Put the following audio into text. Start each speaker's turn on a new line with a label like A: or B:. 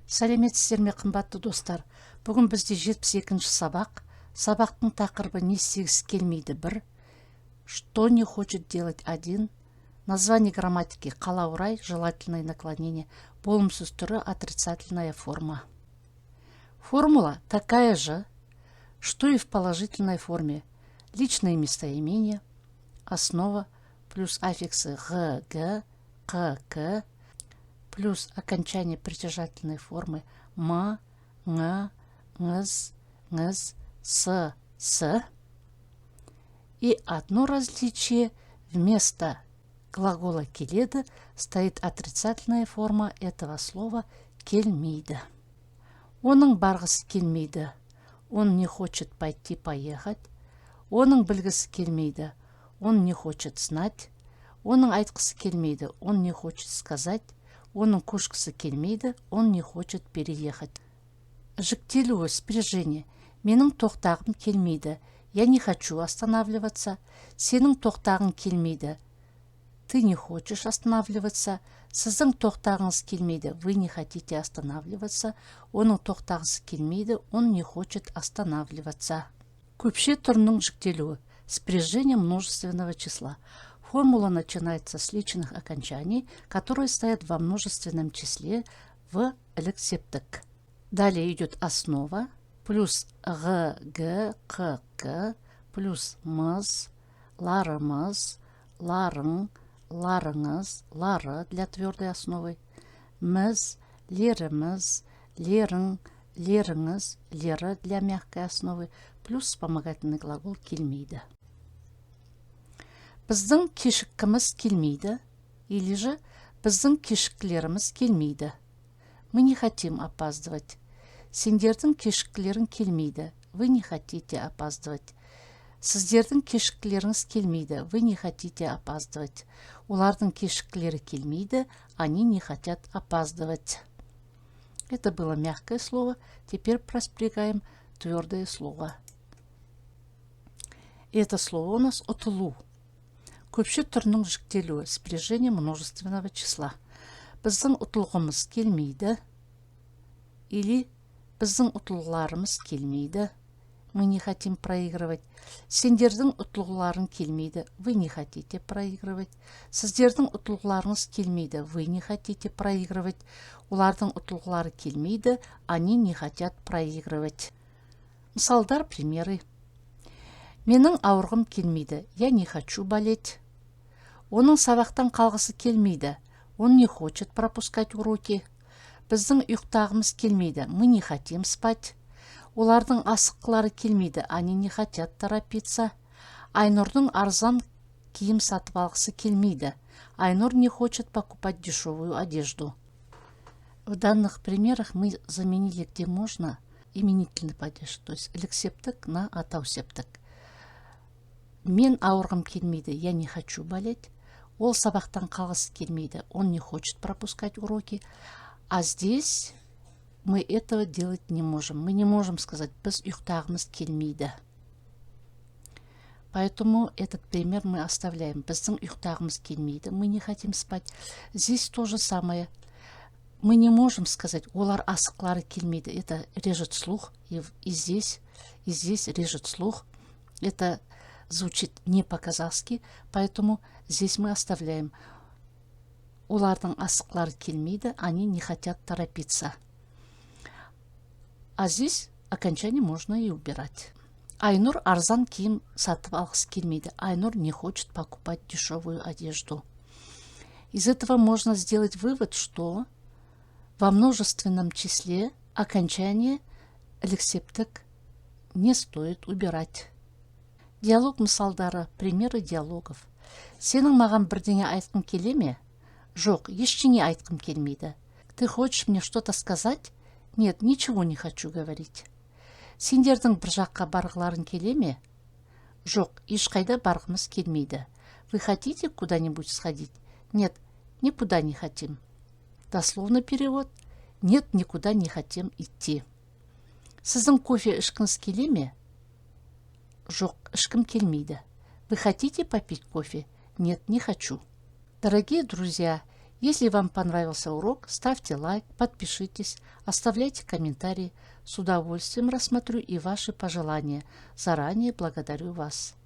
A: Сәлеметсіздер ме, қымбатты достар? Бүгін бізде 72-ші сабақ. Сабақтың тақырыбы не істегісі келмейді 1, что не хочет делать 1, название грамматики қалаурай, желательное наклонение, болымсыз түрі отрицательная форма. Формула такая же, что и в положительной форме. Личное местоимение, основа, плюс аффиксы г, г, к, к, плюс окончание притяжательной формы ма, ң, ңыз, ңыз, с. И одно различие: вместо глагола келеді стоит отрицательная форма этого слова келмейді. Оның барғысы келмейді. Он не хочет пойти, поехать. Оның білгісі келмейді. Он не хочет знать. Оның айтқысы келмейді. Он не хочет сказать. Оның көшкісі келмейді. Он не хочет переехать. Жіктелуі спряжение. Менің тоқтағым келмейді. Я не хочу останавливаться. Сенің тоқтағың келмейді. Ты не хочешь останавливаться. Сіздің тоқтағыңыз келмейді. Вы не хотите останавливаться. Оның тоқтағысы келмейді. Он не хочет останавливаться. Көпше түрінің жіктелуі. Спряжение множественного числа. Формула начинается с личных окончаний, которые стоят во множественном числе в элексептик. Далее идет основа, плюс г, г, к, к, плюс мыз, ларымыз, ларың, ларыңыз, лары для твердой основы, міз, леріміз, лерің, леріңіз, лері для мягкой основы, плюс вспомогательный глагол келмейді. Біздің кешіккіміз келмейді, или же біздің кешіккілеріміз келмейді. Мы не хотим опаздывать. Сендердің кешіккілерің келмейді. Вы не хотите опаздывать. Сіздердің кешіккілеріңіз келмейді. Вы не хотите опаздывать. Олардың кешіккілері келмейді. Они не хотят опаздывать. Это было мягкое слово. Теперь проспрягаем твердое слово. Это слово у нас ұтылу. Көпше түрінің жіктелуі, спряжение множественного числа. Біздің ұтылғымыз келмейді, или біздің ұтылғыларымыз келмейді. Мы не хотим проигрывать. Сендердің ұтылғыларың келмейді. Вы не хотите проигрывать. Сіздердің ұтылғыларыңыз келмейді. Вы не хотите проигрывать. Олардың ұтылғылары келмейді. Они не хотят проигрывать. Мысалдар, примеры. Менің ауырғым келмейді. Я не хочу болеть. Оның сабақтан қалғысы келмейді. Он не хочет пропускать уроки. Біздің ұйықтағымыз келмейді. Мы не хотим спать. Олардың асыққылары келмейді. Они не хотят торопиться. Айнұрдың арзан киім сатып алғысы келмейді. Айнұр не хочет покупать дешевую одежду. В данных примерах мы заменили где можно именительный падеж, то есть элексептик на атаусептик. Мен ауырғым келмейді. Я не хочу болеть. Ол сабақтан қалғысы келмейді. Он не хочет пропускать уроки. А здесь мы этого делать не можем. Мы не можем сказать біз ұйықтағымыз келмейді. Поэтому этот пример мы оставляем. Біздің ұйықтағымыз келмейді. Мы не хотим спать. Здесь то же самое. Мы не можем сказать олар асықлары келмейді. Это режет слух. И здесь режет слух. Это звучит не по-казахски, поэтому здесь мы оставляем. Олардың асықлары келмейді, они не хотят торопиться. А здесь окончание можно и убирать. Айнур арзан киім сатып алғысы келмейді. Айнур не хочет покупать дешевую одежду. Из этого можно сделать вывод, что во множественном числе окончание элексептик не стоит убирать. Диалог мысалдары, примеры диалогов. Сенің маған бірдеңе айтқың келе ме? Жоқ, ештеңе айтқым келмейді. Ты хочешь мне что-то сказать? Нет, ничего не хочу говорить. Сендердің бір жаққа барғыларың келе ме? Жоқ, ешқайда барғымыз келмейді. Вы хотите куда-нибудь сходить? Нет, никуда не хотим. Дословный перевод. Нет, никуда не хотим идти. Сіздің кофе ішкіңіз келе ме? Жоқ, ішкім келмейді. Вы хотите попить кофе? Нет, не хочу. Дорогие друзья, Если вам понравился урок, ставьте лайк, подпишитесь, оставляйте комментарии. С удовольствием рассмотрю и ваши пожелания. Заранее благодарю вас.